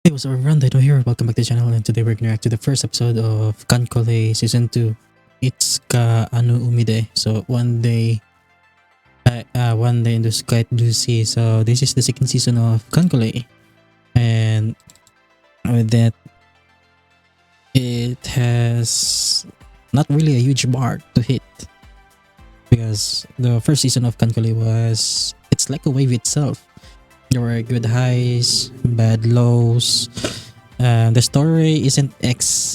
Hey, what's up everyone, Dino here, welcome back to the channel, and today we're gonna react to the first episode of KanColle Season 2, Itsuka Anu Umide. So, one day in the sky blue sea. So, this is the second season of KanColle, and with that, it has not really a huge mark to hit, because the first season of KanColle it's like a wave itself. There were good highs, bad lows. The story isn't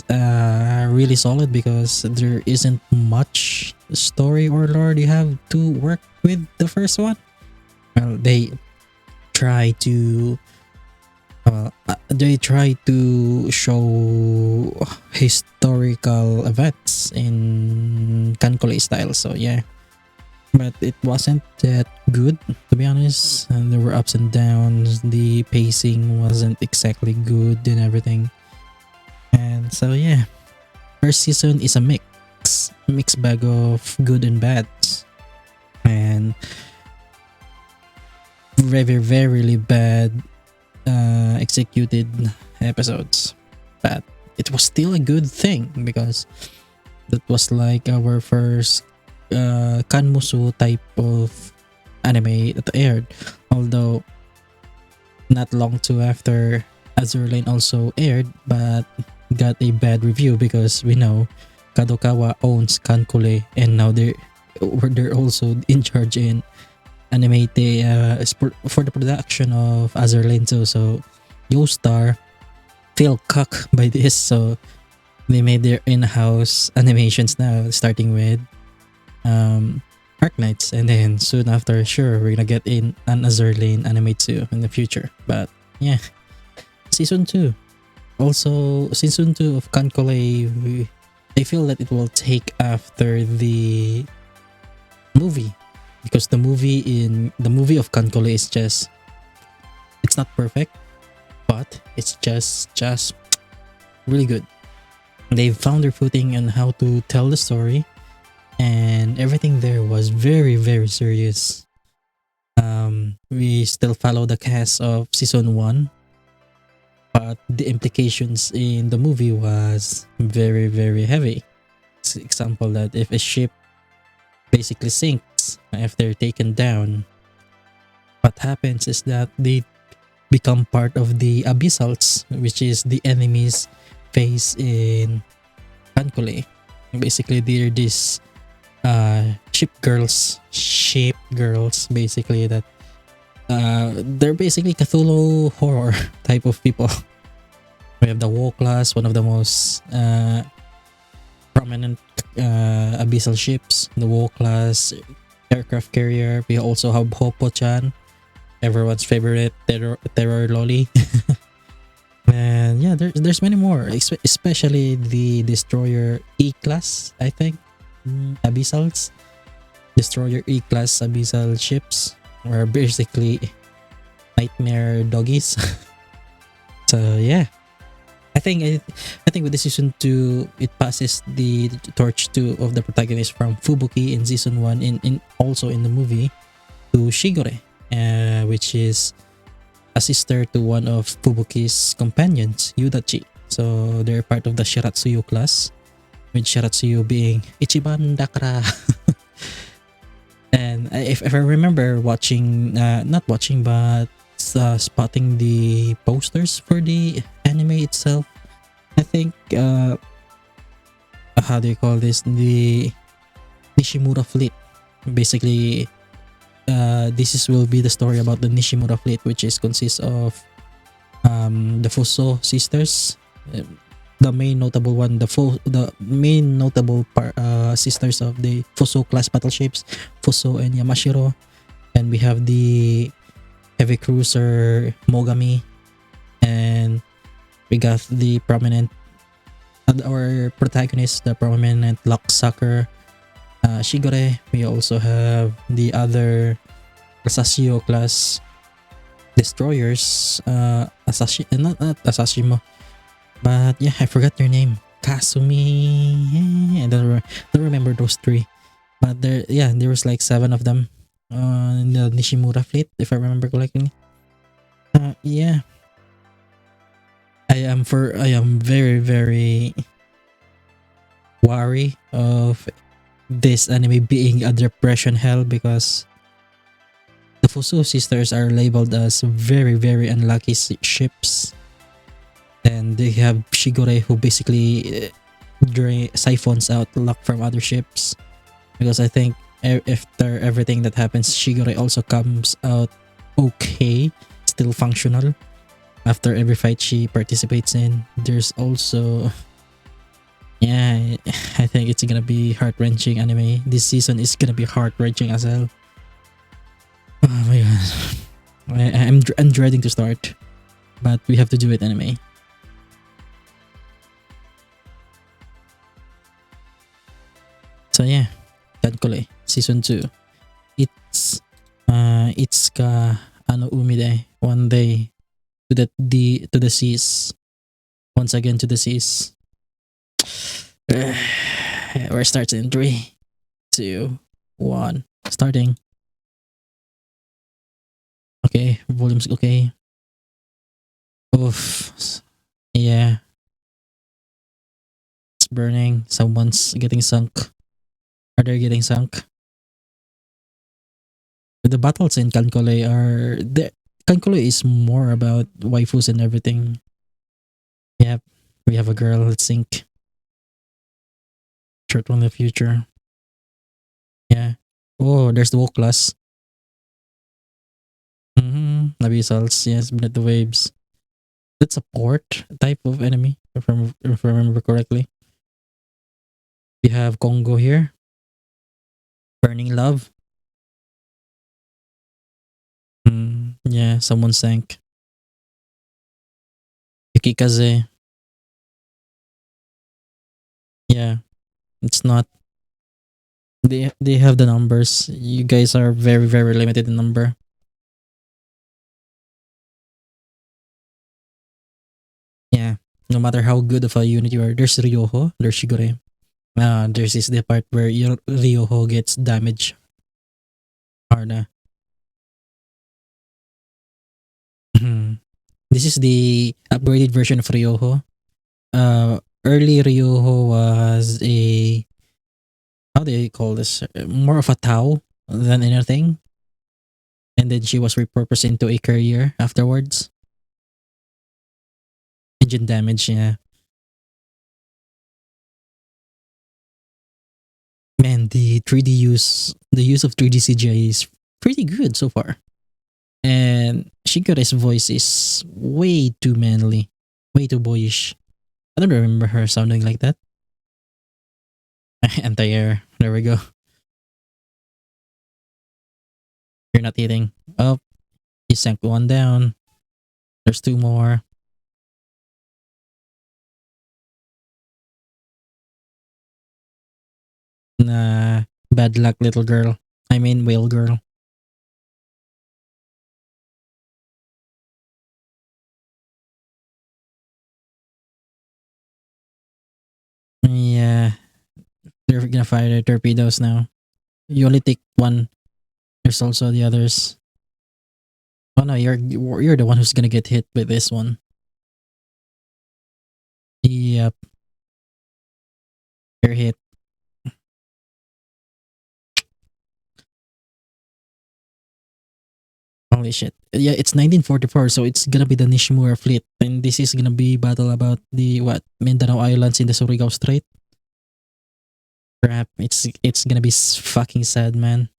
really solid because there isn't much story or lore you have to work with the first one. Well, they try to show historical events in Kankole style. So yeah, but it wasn't that good, to be honest. And there were ups and downs. The pacing wasn't exactly good and everything. And so yeah, first season is a mixed bag of good and bad, and very really bad executed episodes. But it was still a good thing because that was like our first Kanmusu type of anime that aired, although not long too after Azure Lane also aired, but got a bad review because we know Kadokawa owns KanColle, and now they're also in charge in animate for the production of Azure Lane 2. So Star feel cuck by this, so they made their in-house animations now, starting with Arc Knights, and then soon after, sure, we're gonna get in an Azure Lane anime too in the future. But yeah, season 2, also season 2 of KanColle, I feel that it will take after the movie, because the movie of KanColle is just, it's not perfect, but it's just really good. They found their footing on how to tell the story, and everything there was very serious. We still follow the cast of season 1, but the implications in the movie was very heavy. For example, that if a ship basically sinks after taken down, what happens is that they become part of the abyssals, which is the enemy's face in KanColle. Basically, they're these ship girls basically, that they're basically Cthulhu horror type of people. We have the Wo-class, one of the most prominent abyssal ships, the Wo-class aircraft carrier. We also have Hoppo-chan, everyone's favorite terror lolly. And yeah, there's many more, especially the destroyer E-class, I think. Abyssals, destroyer E-class abyssal ships are basically nightmare doggies. So yeah, I think with the season 2, it passes the torch to of the protagonist from Fubuki in season 1, in also in the movie, to Shigure, which is a sister to one of Fubuki's companions, Yudachi. So they're part of the Shiratsuyu-class, with Shiratsuyu being Ichiban Dakra. And if I remember watching, not watching, but spotting the posters for the anime itself, I think, how do you call this? The Nishimura fleet. Basically, will be the story about the Nishimura fleet, which consists of the Fusou sisters. The main notable one, the main notable sisters of the Fusou-class battleships, Fusou and Yamashiro. And we have the heavy cruiser Mogami, and we got the prominent, our protagonist, the prominent lock sucker, Shigure. We also have the other Asashio-class destroyers, not Asashimo, but yeah, I forgot their name. Kasumi. I don't remember those three. But there was like 7 of them in the Nishimura fleet, if I remember correctly. Yeah. I am very very wary of this anime being a depression hell because the Fusou sisters are labeled as very very unlucky ships, and they have Shigure who basically siphons out luck from other ships, because I think after everything that happens, Shigure also comes out okay, still functional after every fight she participates in. There's also, yeah, I think it's gonna be heart wrenching anime. This season is gonna be heart wrenching as hell. Oh my god, I'm dreading to start, but we have to do it anime. So yeah, KanColle season 2. It's Itsuka ano umide, one day to the seas, once again to the seas. We're starting in 3, 2, 1, starting. Okay, volume's okay. Oof, yeah, it's burning. Someone's getting sunk. Are they getting sunk? The battles in KanColle are the KanColle is more about waifus and everything. Yep, we have a girl. Let's sink. Short one in the future. Yeah. Oh, there's the Mogami-class. Abyssals, yes, beneath the waves. That's a port type of enemy, if I remember correctly. We have Congo here. Burning love. Yeah, someone sank. Yukikaze. Yeah, it's not. They have the numbers. You guys are very very limited in number. Yeah, no matter how good of a unit you are, there's Ryoho, there's Shigure. There's is the part where your Ryoho gets damaged. Harna. This is the upgraded version of Ryoho. Early Ryoho was a, how do you call this? More of a Tao than anything, and then she was repurposed into a career afterwards. Engine damage, yeah. Man, the use of 3D CGI is pretty good so far. And Shigure's voice is way too manly, way too boyish. I don't remember her sounding like that. Anti-air. There we go. You're not hitting. Oh, he sank one down. There's two more. Nah, bad luck, little girl. I mean, whale girl. Yeah, they're gonna fire their torpedoes now. You only take one. There's also the others. Oh no, you're the one who's gonna get hit with this one. Yep, you're hit. Holy shit. Yeah, it's 1944, so it's gonna be the Nishimura fleet, and this is gonna be battle about the what Mindanao Islands in the Surigao Strait. Crap, it's gonna be fucking sad, man.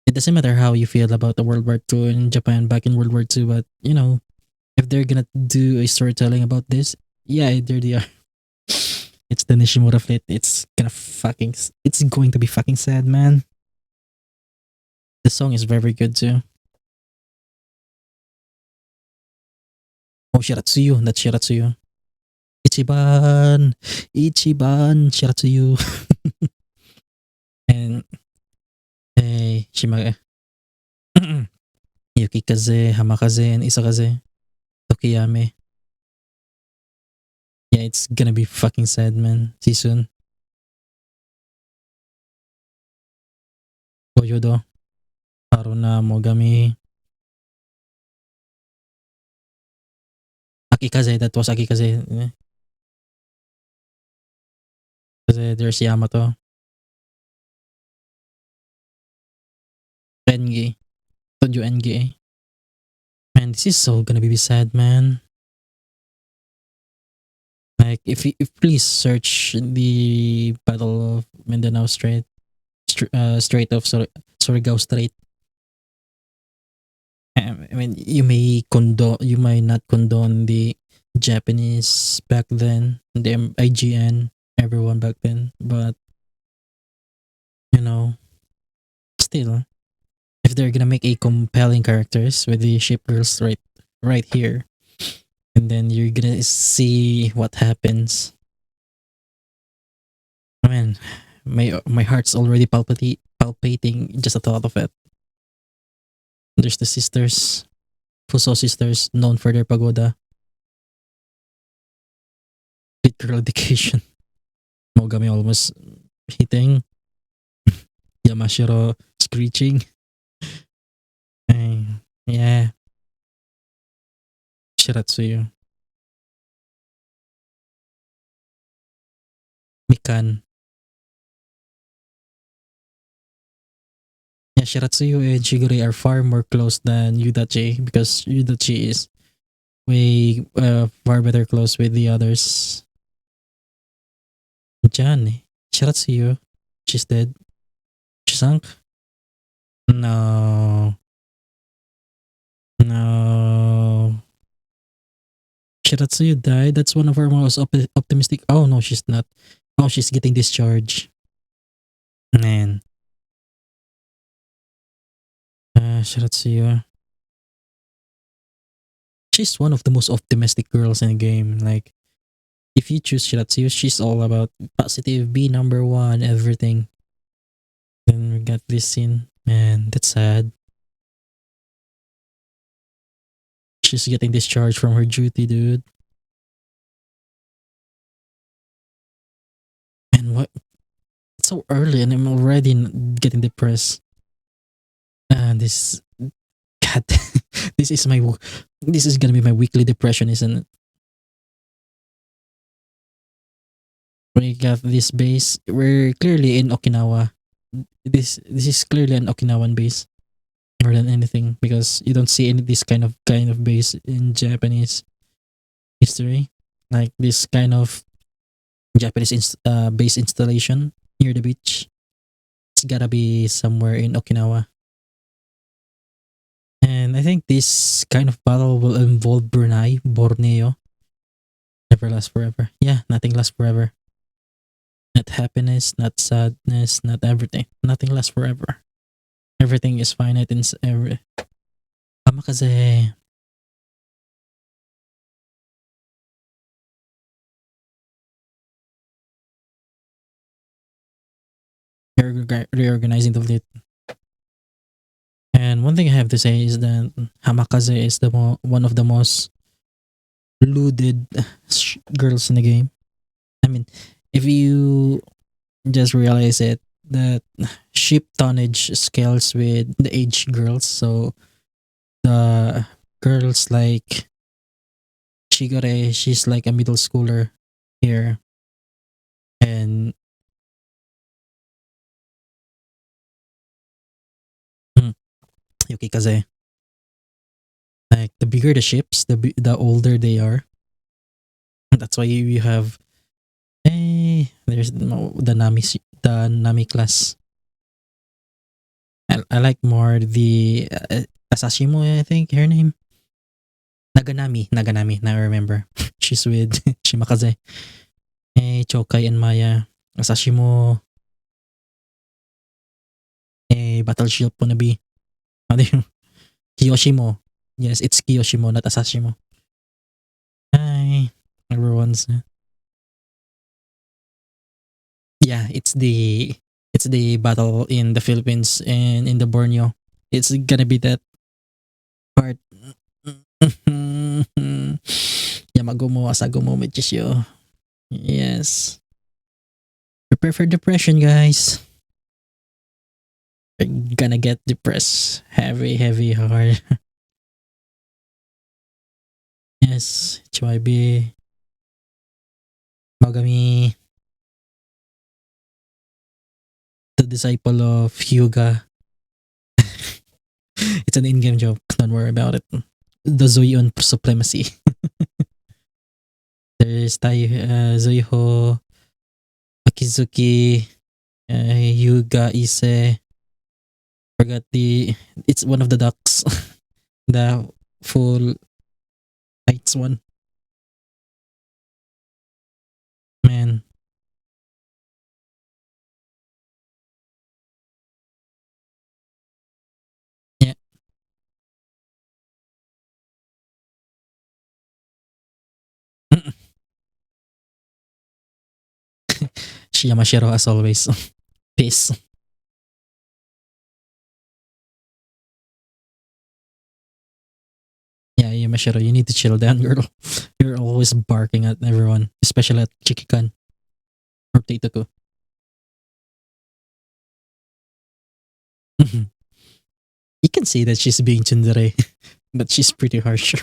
It doesn't matter how you feel about the World War II in Japan back in World War II, but you know, if they're gonna do a storytelling about this, yeah, there they are. It's the Nishimura fleet. It's going to be fucking sad, man. The song is very good too. Oh, Shiratsuyu, that's Shiratsuyu. Ichiban, Ichiban, Shiratsuyu. And hey, Shima, Yukikaze, Hamakaze, and Isakaze, Tokiyame. Yeah, it's gonna be fucking sad, man. See you soon. Toyodo, Haruna, Mogami. Akikaze, that was Akikaze. Kasi there's Yamato. Engi. Told you Engi. Man, this is so gonna be sad, man. Like, if please search the Battle of Mindanao Strait, Strait of Surigao Strait. I mean, you may not condone the Japanese back then, the IGN, everyone back then, but you know, still, if they're gonna make a compelling characters with the ship girls right here, and then you're gonna see what happens. I mean, my heart's already palpating just the thought of it. There's the sisters, Fusou sisters, known for their pagoda, literal dedication. Mogami almost hitting, Yamashiro screeching. Ay, yeah, Shiratsuyu, Mikan. Yeah, Shiratsuyu and Shigure are far more close than Yudachi because Yudachi is way far better close with the others. Jan, Shiratsuyu, she's dead. She sunk? No. No. Shiratsuyu died. That's one of our most optimistic. Oh no, she's not. Oh, she's getting discharged. Man. Shiratsuyu. She's one of the most optimistic girls in the game. Like, if you choose Shiratsuyu, she's all about positive, be number one, everything. Then we got this scene. Man, that's sad. She's getting discharged from her duty, dude. And what? It's so early and I'm already getting depressed. And this, God, this is my, this is gonna be my weekly depression, isn't it? We got this base. We're clearly in Okinawa. This is clearly an Okinawan base more than anything because you don't see any this kind of base in Japanese history, like this kind of Japanese base installation near the beach. It's gotta be somewhere in Okinawa. And I think this kind of battle will involve Brunei, Borneo. Never lasts forever. Yeah, nothing lasts forever. Not happiness, not sadness, not everything. Nothing lasts forever. Everything is finite in every. Tama kasi reorganizing the fleet. And one thing I have to say is that Hamakaze is one of the most looted girls in the game. I mean, if you just realize it, that ship tonnage scales with the age girls. So the girls like Shigure, she's like a middle schooler here. And Yukikaze, like the bigger the ships, the older they are. That's why you have there's the Nami class. I like more the Asashimo, I think her name. Naganami. Now I remember. She's with Shimakaze. Chokai and Maya. Asashimo. Battleship Punabi. Ano yung Kiyoshimo. Yes, it's Kiyoshimo, not Asashimo. Hi. Everyone's yeah, it's the battle in the Philippines and in the Borneo. It's gonna be that part. Yamagumo, Asagumo, Michisyo. Yes. Prepare for depression, guys. You're gonna get depressed. Heavy, heavy, hard. Yes, HYB, Mogami, the disciple of Hyuga. It's an in-game joke. Don't worry about it. The Zoion supremacy. There's Zoiho, Akizuki, Hyuga Ise. Forgot the. It's one of the ducks. The full heights one. Man. Yeah. Yamashiro as always. Peace. Yeah, Yamashiro, you need to chill down, girl. You're always barking at everyone, especially at Chikikan or Teitoku. You can say that she's being tsundere, but she's pretty harsh.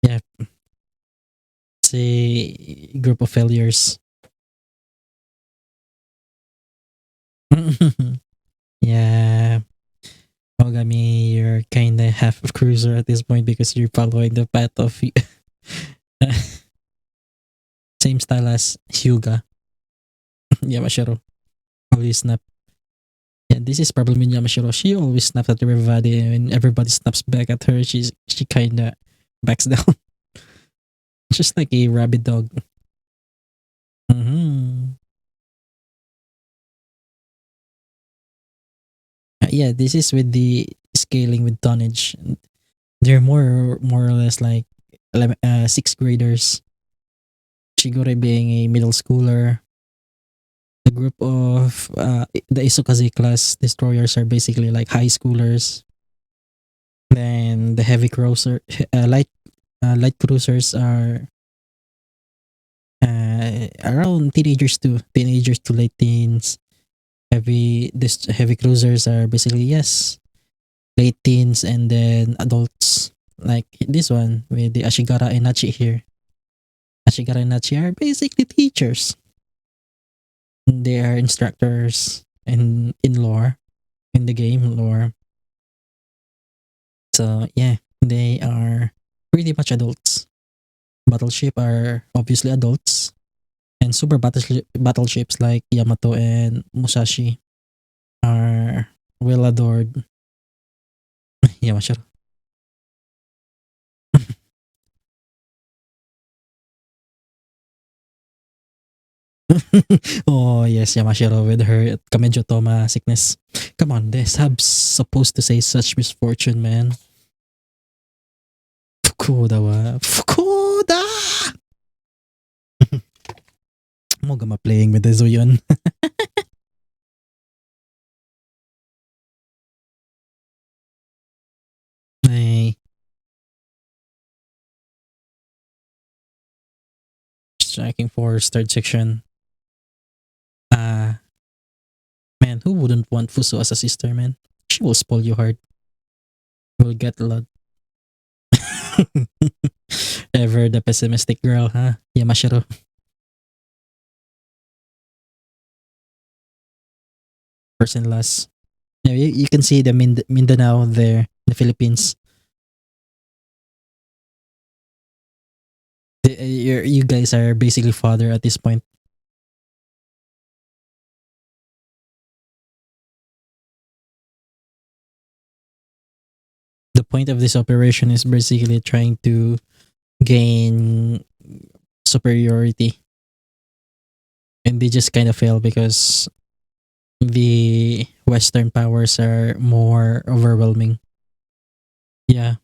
Yeah, it's a group of failures. Yeah, Mogami, you're kinda half of cruiser at this point because you're following the path of same style as Hyuga. Yamashiro always snap. Yeah, this is problem with Yamashiro. She always snaps at everybody, and everybody snaps back at her. She kinda backs down, just like a rabid dog. Hmm. Yeah, this is with the scaling with tonnage. They're more or less like sixth graders. Shigure being a middle schooler. The group of the Itsuka-class destroyers are basically like high schoolers. Then the heavy cruiser, light cruisers are around teenagers to late teens. Heavy cruisers are basically yes, late teens and then adults. Like this one with the Ashigara and Nachi here. Ashigara and Nachi are basically teachers. They are instructors in lore, in the game lore. So yeah, they are pretty much adults. Battleship are obviously adults. And super battleships like Yamato and Musashi are well adored. Yamashiro. Oh yes, Yamashiro with her Kamejo Toma sickness. Come on, the sub's supposed to say such misfortune, man. Fukuda wa. Fukuda! Mogama playing with the Zoyon. Ay, striking force, third section. Ah, man, who wouldn't want Fuso as a sister, man? She will spoil you hard. You will get a lot. Ever the pessimistic girl, huh? Yamashiro. Person last. Yeah, you can see the Mindanao there in the Philippines. You guys are basically father at this point. The point of this operation is basically trying to gain superiority. And they just kind of fail because the Western powers are more overwhelming. Yeah.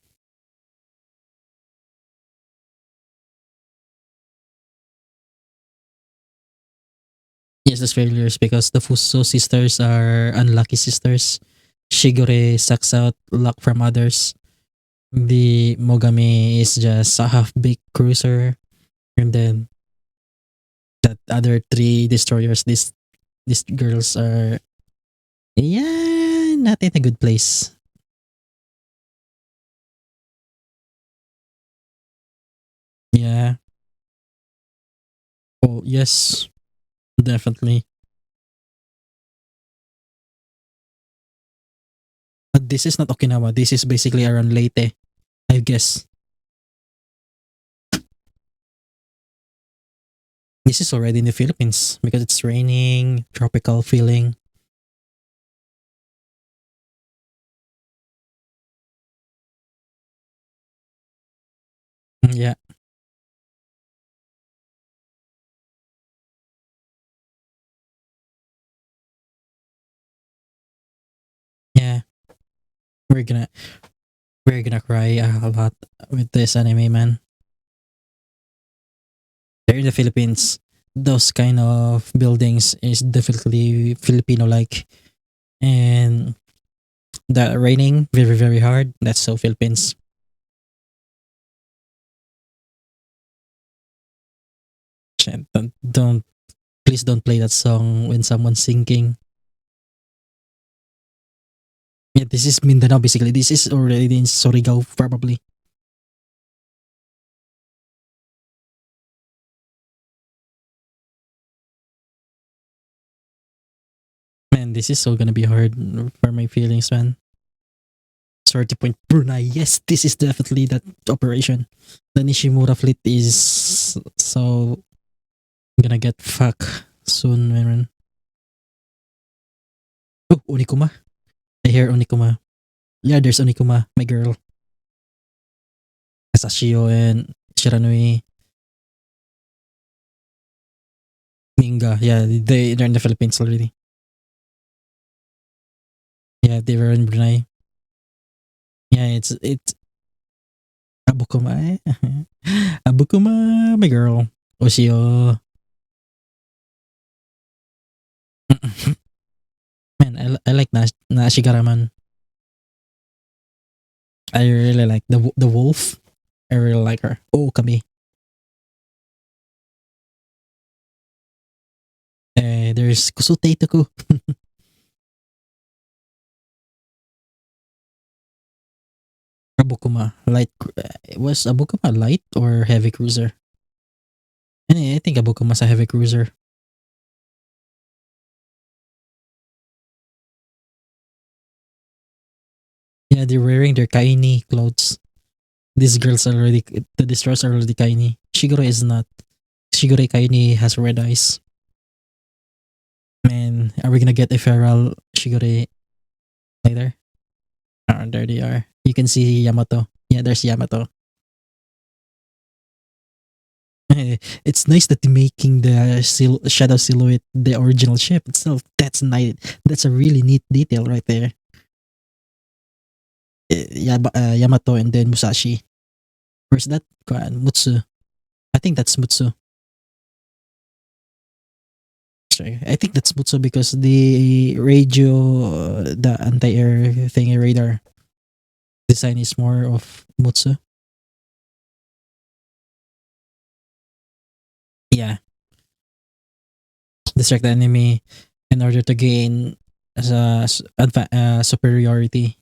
Yes, that's failures because the Fuso sisters are unlucky sisters. Shigure sucks out luck from others. The Mogami is just a half-baked cruiser. And then that other three destroyers, these girls are yeah, not in a good place. Yeah. Oh, yes. Definitely. But this is not Okinawa. This is basically around Leyte, I guess. This is already in the Philippines because it's raining, tropical feeling. Yeah, yeah. We're gonna we're gonna cry a lot with this anime, man. There in the Philippines, those kind of buildings is definitely Filipino like, and the raining very hard. That's so Philippines. Shit, don't please don't play that song when someone's singing. Yeah, this is Mindanao basically. This is already in Surigao probably. Man, this is so gonna be hard for my feelings, man. 30 point Brunei. Yes, this is definitely that operation. The Nishimura fleet is so gonna get fucked soon, man. Oh, Unikuma. I hear Unikuma. Yeah, there's Unikuma, my girl. Asashio and Shiranui. Ninga. Yeah, they're in the Philippines already. Yeah, they were in Brunei. Yeah, it's Abukuma. Abukuma, my girl. Oshio. Man, I like Nashigaraman. I really like the wolf. I really like her. Oh, Kami. There's Kusute Itaku. Abukuma. Light. Was Abukuma light or heavy cruiser? I think Abukuma's a heavy cruiser. Yeah, they're wearing their kaini clothes. These girls are already, the destroyers are already kaini. Shigure is not. Shigure kaini has red eyes. Man, are we gonna get a feral Shigure later? Oh, there they are. You can see Yamato. Yeah, there's Yamato. It's nice that they're making the shadow silhouette the original ship itself. That's nice. That's a really neat detail right there. Yamato and then Musashi. Where's that? Mutsu. I think that's Mutsu. Sorry. I think that's Mutsu because the radio, the anti-air thingy radar design is more of Mutsu. Yeah, distract the enemy in order to gain superiority.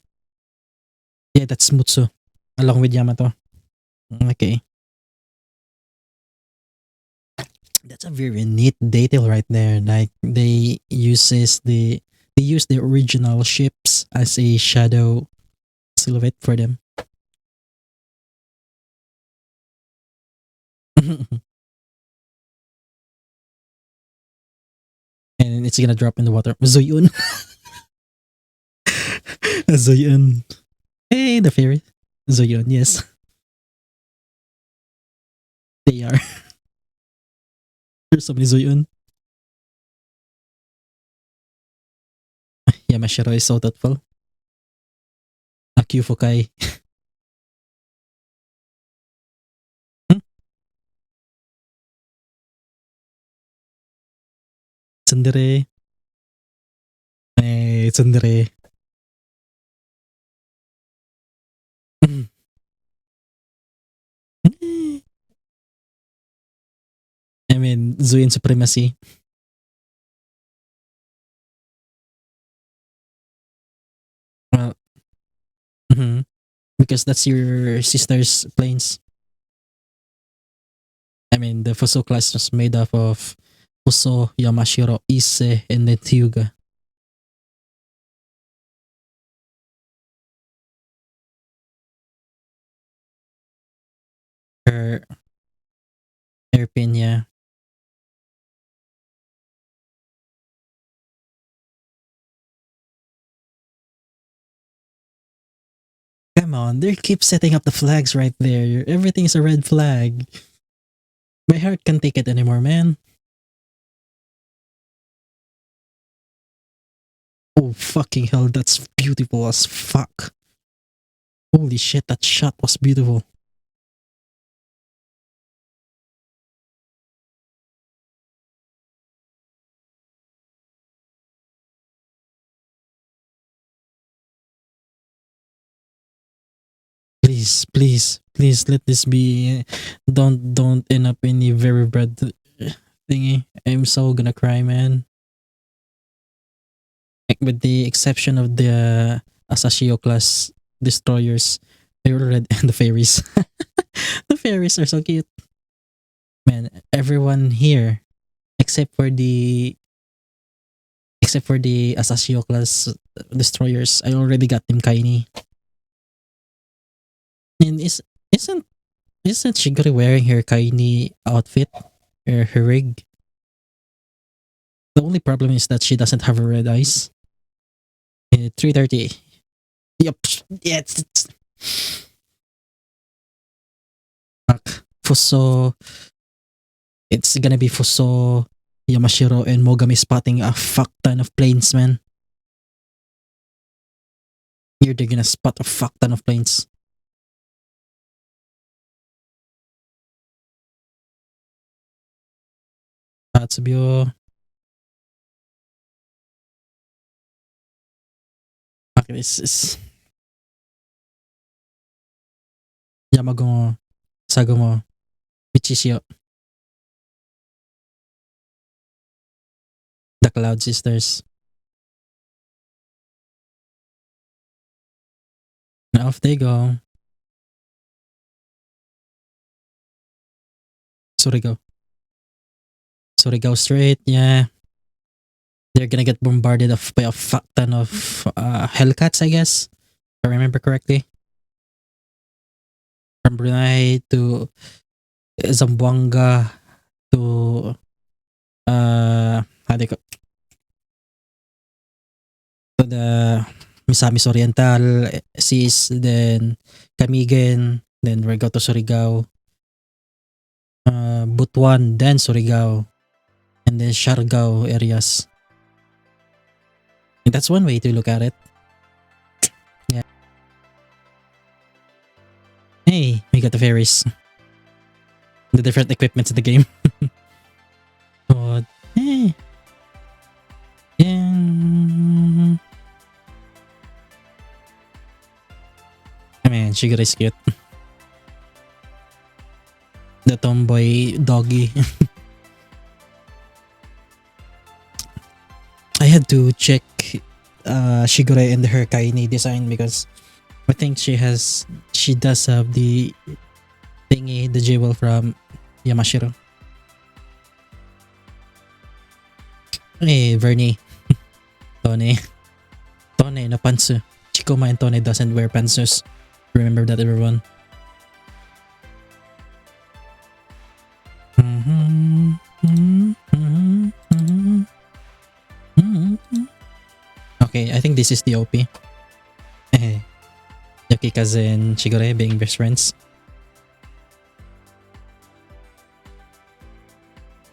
Yeah, that's Mutsu along with Yamato. Okay, that's a very neat detail right there. Like they use the original ships as a shadow silhouette for them. And it's gonna drop in the water. Zoyun. Zoyun. Hey, the fairy. Zoyun, yes. They are. There's so many Zoyun. Yamashiro is so thoughtful. Akyufukai. Hmm? Tsundere. Hey, tsundere. I mean, Zoyun supremacy. Mhm. Because that's your sister's planes. I mean, the Fusou-class was made up of Fusou, Yamashiro, Ise, and then Hyuga. Her hairpin, yeah. Come on, they keep setting up the flags right there. Everything's a red flag. My heart can't take it anymore, man. Oh, fucking hell, that's beautiful as fuck. Holy shit, that shot was beautiful. Please, please, please let this be. Don't end up in a very bad thingy. I'm so gonna cry, man. Like, with the exception of the Asashio-class destroyers, they were red and the fairies. The fairies are so cute. Man, everyone here except for the Asashio-class destroyers, I already got them Kaini. And isn't isn't Shigure wearing her Kaini outfit? Her rig? The only problem is that she doesn't have her red eyes. 330. Yep. Yeah, it's fuck. Fuso. It's gonna be Fuso, Yamashiro, and Mogami spotting a fuck ton of planes, man. Here they're gonna spot a fuck ton of planes. Tatsubiyo. Okay, this is Yamagumo, Sagumo, Michishio, the Cloud Sisters. And off they go. Surigo. Surigo straight, yeah. They're gonna get bombarded by a fuck ton of Hellcats, I guess. If I remember correctly. From Brunei to Zamboanga to how do you to the Misamis Oriental Seas, then Camigan, then we go to Surigao, Butuan, then Surigao, and then Siargao areas. And that's one way to look at it. Yeah. Hey, we got the ferries. The different equipments in the game. But, hey. Yeah. I mean, Shigure is cute. The tomboy doggy. I had to check Shigure and her Kaini design because I think she does have the thingy, the jewel from Yamashiro. Hey, Vernie. Tone. Tone no pantsu. Chikoma and Tone doesn't wear pantsus. Remember that, everyone. Okay, I think this is the OP. Yakikaze and Shigure being best friends.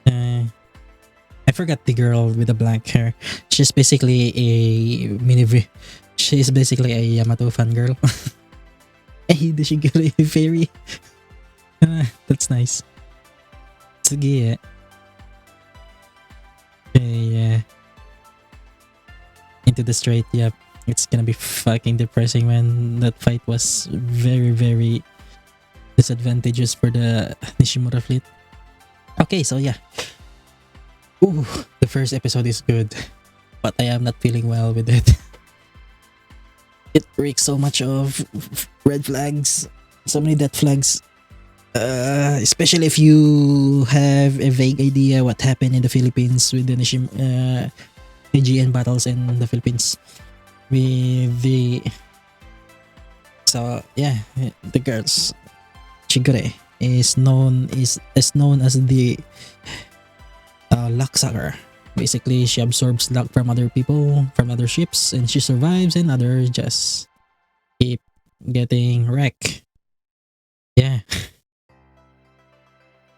I forgot the girl with the black hair. She's basically a she's basically a Yamato fangirl. Hey, the Shigure fairy. That's nice. Sige. Yeah. Into the straight, yep. It's gonna be fucking depressing, man. That fight was very, very disadvantageous for the Nishimura fleet. Okay, so yeah. Ooh, the first episode is good, but I am not feeling well with it. it reeks so much of red flags, so many dead flags. Especially if you have a vague idea what happened in the Philippines with the AGN battles in the Philippines with the so yeah, the girls Shigure is known as the luck sucker. Basically, she absorbs luck from other people, from other ships, and she survives, and others just keep getting wrecked. Yeah,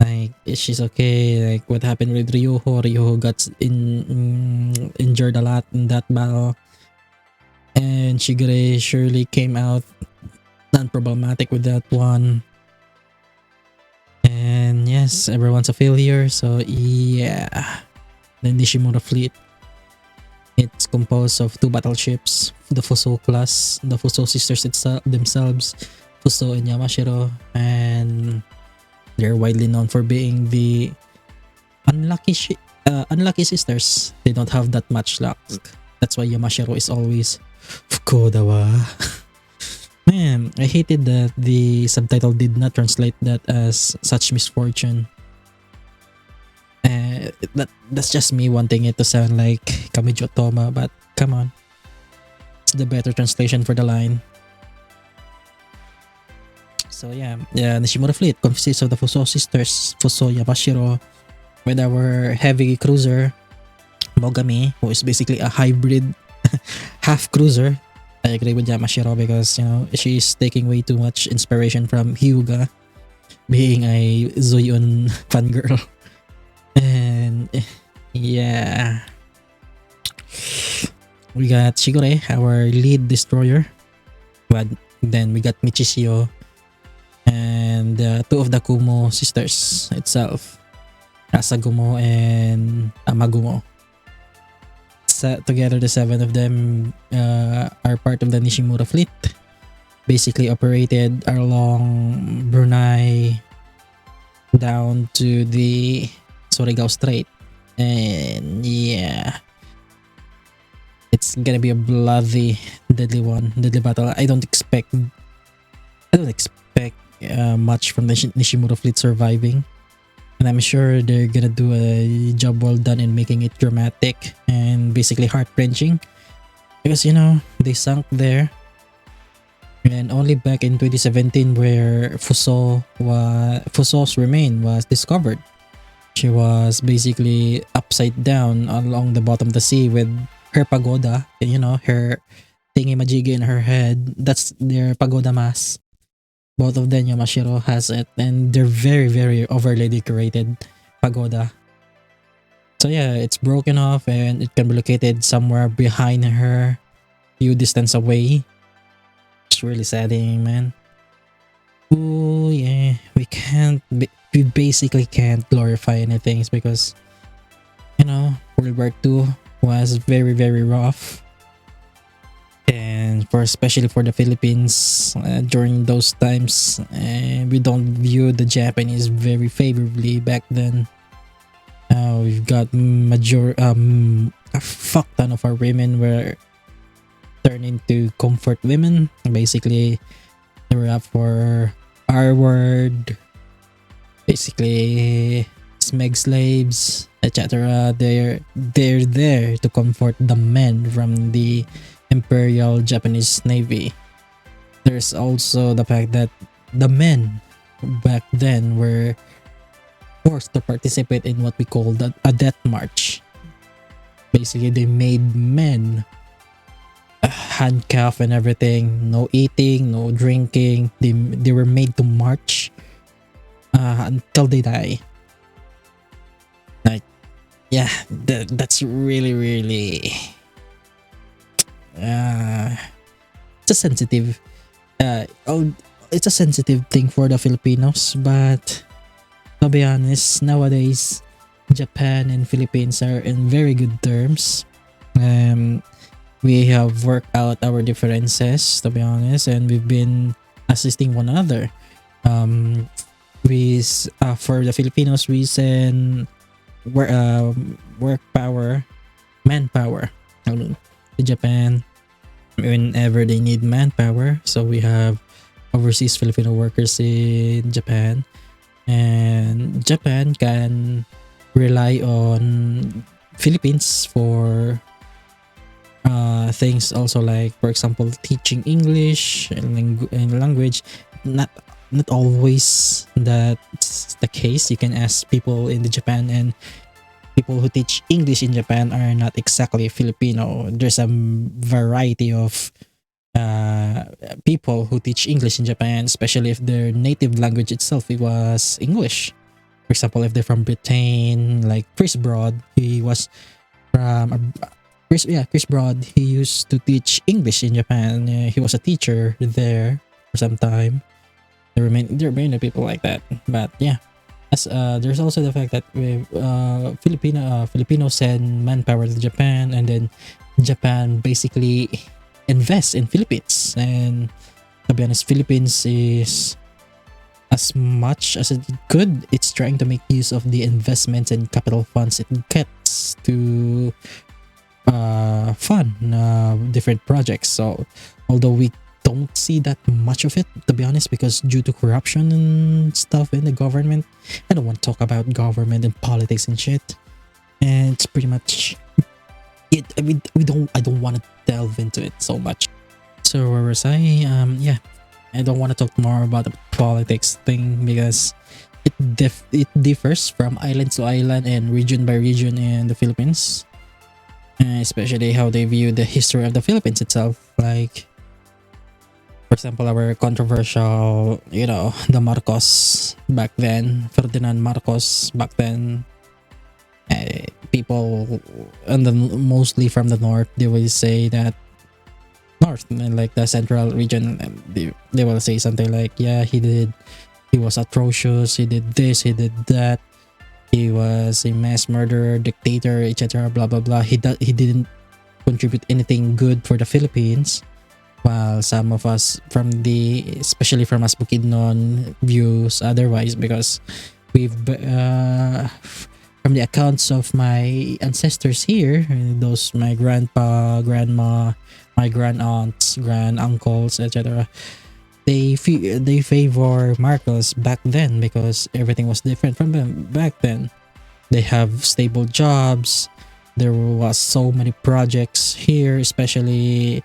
like she's okay. Like what happened with Ryuho? Ryuho got injured a lot in that battle, and Shigure surely came out non-problematic with that one. And yes, everyone's a failure. So yeah, the Nishimura fleet. It's composed of two battleships, the Fusou-class, the Fusou sisters themselves, Fusou and Yamashiro, and they're widely known for being the unlucky sisters. They don't have that much luck. That's why Yamashiro is always Fukodawa. Man, I hated that the subtitle did not translate that as such misfortune. That's just me wanting it to sound like Kamijo Toma, but come on. It's the better translation for the line. So yeah, Nishimura fleet consists of the Fusou sisters, Fusou Yamashiro, with our heavy cruiser, Mogami, who is basically a hybrid half cruiser. I agree with Yamashiro because, she's taking way too much inspiration from Hyuga, being a Zoyun fangirl. And yeah, we got Shigure, our lead destroyer. But then we got Michisio and two of the Kumo sisters itself, Asagumo and Amagumo. Together, the seven of them are part of the Nishimura fleet. Basically operated along Brunei down to the Surigao Strait. And yeah, it's gonna be a bloody, deadly battle. I don't expect much from the Nishimura fleet surviving, and I'm sure they're gonna do a job well done in making it dramatic and basically heart-wrenching, because they sunk there, and only back in 2017 where Fusou's remain was discovered. She was basically upside down along the bottom of the sea with her pagoda, her thingy-majiggy in her head. That's their pagoda mask. Both of them, Yamashiro has it, and they're very, very overly decorated pagoda. So yeah, it's broken off and it can be located somewhere behind her, few distance away. It's really saddening, man. Oh yeah, we basically can't glorify anything because, World War II was very, very rough. And especially for the Philippines during those times, we don't view the Japanese very favorably back then. We've got a fuck ton of our women were turned into comfort women. Basically, they were up for R word, basically smeg slaves, etc. They're there to comfort the men from the Imperial Japanese Navy. There's also the fact that the men back then were forced to participate in what we call a death march. Basically, they made men handcuff and everything, no eating, no drinking. They were made to march until they die. Like, yeah, that's really, really it's a sensitive it's a sensitive thing for the Filipinos, but to be honest, nowadays Japan and Philippines are in very good terms. We have worked out our differences, to be honest, and we've been assisting one another. For the Filipinos, we send work power, manpower, to Japan, whenever they need manpower. So we have overseas Filipino workers in Japan, and Japan can rely on Philippines for things also, like for example teaching English and language. Not always that's the case. You can ask people in the Japan, and people who teach English in Japan are not exactly Filipino. There's a variety of uh, people who teach English in Japan, especially if their native language itself it was English. For example, if they're from Britain, like Chris Broad, he was from Chris Broad. He used to teach English in Japan. He was a teacher there for some time. There are many people like that, but yeah. As there's also the fact that Filipinos send manpower to Japan, and then Japan basically invests in Philippines. And to be honest, Philippines is, as much as it could, it's trying to make use of the investments and capital funds it gets to fund different projects. So although we don't see that much of it, to be honest, because due to corruption and stuff in the government, I don't want to talk about government and politics and shit. And it's pretty much it. I don't want to delve into it so much. So where was I? Yeah, I don't want to talk more about the politics thing because it differs from island to island and region by region in the Philippines, especially how they view the history of the Philippines itself. Like, for example, our controversial, the Marcos back then, Ferdinand Marcos back then. People, and mostly from the north, they will say that north, and like the central region, they will say something like, yeah, he was atrocious, he did this, he did that, he was a mass murderer, dictator, etc. Blah blah blah. He didn't contribute anything good for the Philippines. While some of us especially from us Bukidnon, views otherwise, because we've from the accounts of my ancestors here, those my grandpa, grandma, my grand-aunts, grand-uncles, etc. They favor Marcos back then because everything was different from them back then. They have stable jobs. There was so many projects here, especially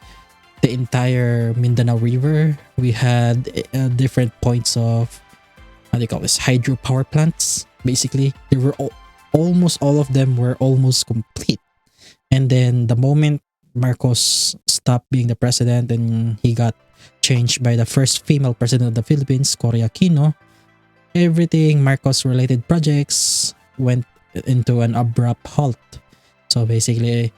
the entire Mindanao River. We had different points of, how do you call this, hydropower plants. Basically, there were almost all of them were almost complete. And then the moment Marcos stopped being the president and he got changed by the first female president of the Philippines, Cory Aquino, everything Marcos related projects went into an abrupt halt. So basically,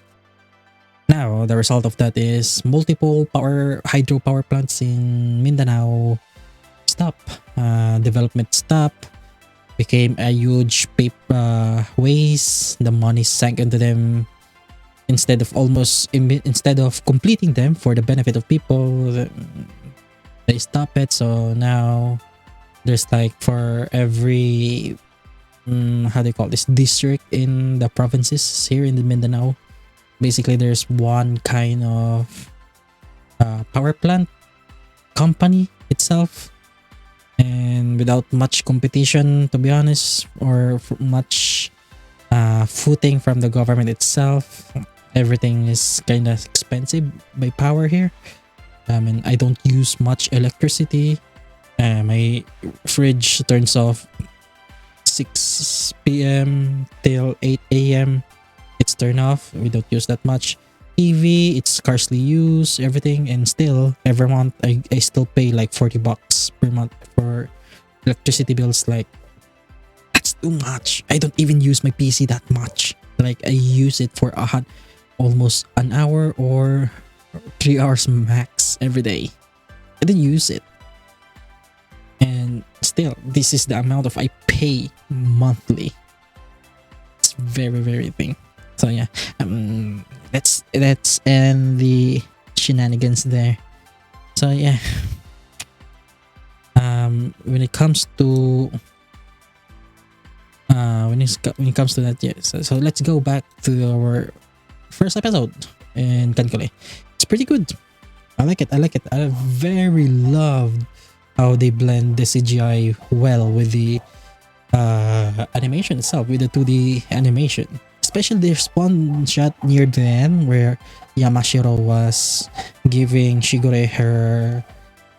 now the result of that is multiple hydropower plants in Mindanao stop, development stop, became a huge paper waste. The money sank into them. Instead of completing them for the benefit of people, they stop it. So now there's like, for every how do you call this, district in the provinces here in the Mindanao, basically there's one kind of power plant company itself, and without much competition, to be honest, or much footing from the government itself. Everything is kind of expensive by power here. And I don't use much electricity. My fridge turns off 6 p.m. till 8 a.m. It's turned off. We don't use that much. TV, it's scarcely used, everything, and still every month I still pay like $40 per month for electricity bills. Like, that's too much. I don't even use my PC that much. Like, I use it for almost an hour or 3 hours max every day. I don't use it. And still, this is the amount of I pay monthly. It's very, very thing. So yeah, let's end the shenanigans there. So yeah, when it comes to when it comes to that, yeah. So let's go back to our first episode in KanColle. It's pretty good. I like it. I like it. I very loved how they blend the CGI well with the animation itself, with the 2D animation. Especially there's one shot near the end where Yamashiro was giving Shigure her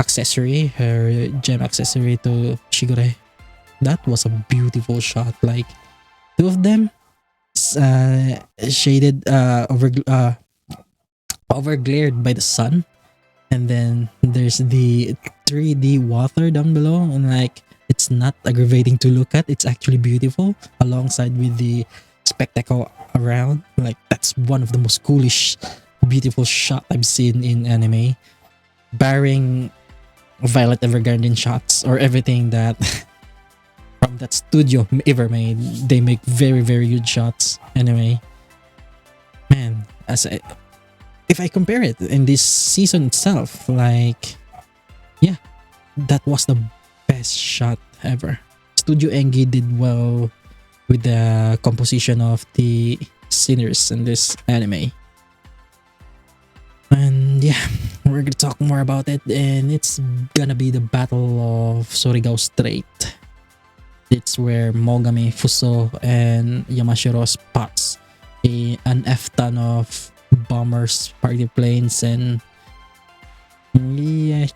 accessory, her gem accessory to Shigure. That was a beautiful shot. Like two of them shaded over glared by the sun, and then there's the 3D water down below, and like it's not aggravating to look at, it's actually beautiful alongside with the spectacle around. Like that's one of the most coolish beautiful shot I've seen in anime, barring Violet Evergarden shots or everything that from that studio ever made. They make very good shots anyway. Man, if I compare it in this season itself, like yeah, that was the best shot ever. Studio Engi did well with the composition of the sceneries in this anime. And yeah, we're gonna talk more about it, and it's gonna be the Battle of Surigao Strait. It's where Mogami, Fuso, and Yamashiro spots an F-ton of bombers, party planes, and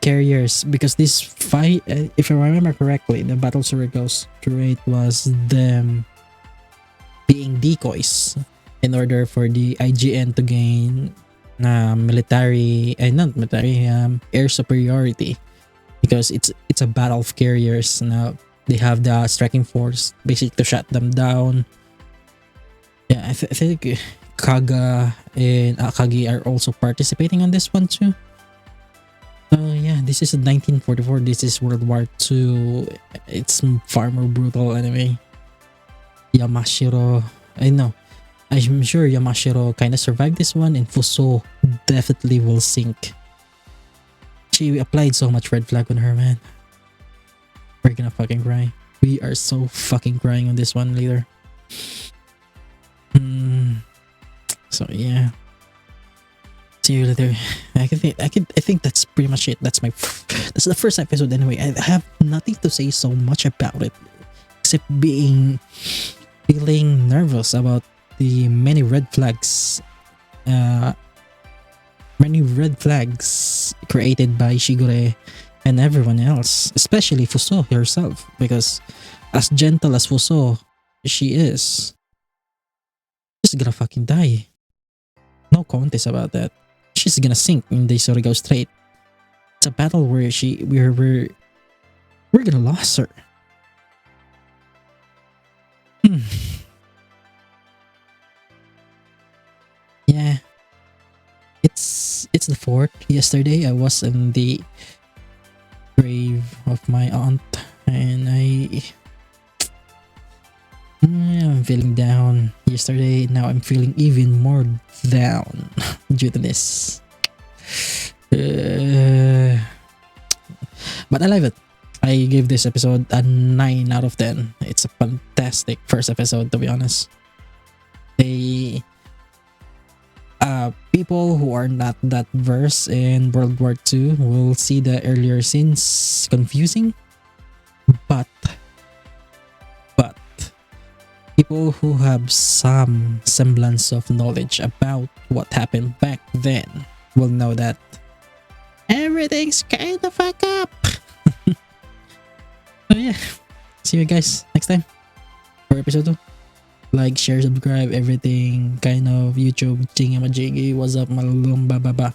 carriers. Because this fight, if I remember correctly, the Battle of Surigao Strait was them being decoys in order for the IGN to gain air superiority, because it's a battle of carriers. Now they have the striking force basically to shut them down. Yeah, I think Kaga and Akagi are also participating on this one too. So yeah, this is 1944. This is World War II. It's far more brutal anyway. Yamashiro, I know. I'm sure Yamashiro kind of survived this one, and Fuso definitely will sink. She applied so much red flag on her, man. We're gonna fucking cry. We are so fucking crying on this one later. So yeah. See you later. I think that's pretty much it. That's the first episode anyway. I have nothing to say so much about it, except feeling nervous about the many red flags created by Shigure and everyone else, especially Fuso herself, because as gentle as Fuso she is, she's gonna fucking die. No contest about that. She's gonna sink in the Surigao Strait. It's a battle where we're gonna lose her. Yeah, it's the fourth. Yesterday I was in the grave of my aunt, and I'm feeling down yesterday. Now I'm feeling even more down due to this. But I love it. I gave this episode a 9 out of 10. It's a fantastic first episode, to be honest. People who are not that versed in World War II will see the earlier scenes confusing, but people who have some semblance of knowledge about what happened back then will know that everything's kind of fucked up. So yeah, see you guys next time for episode 2. Like, share, subscribe, everything kind of YouTube jingy what's up malulong ba.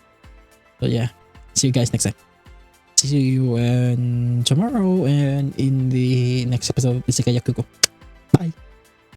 So yeah, see you guys next time. See you tomorrow and in the next episode of Isekai Yakuko.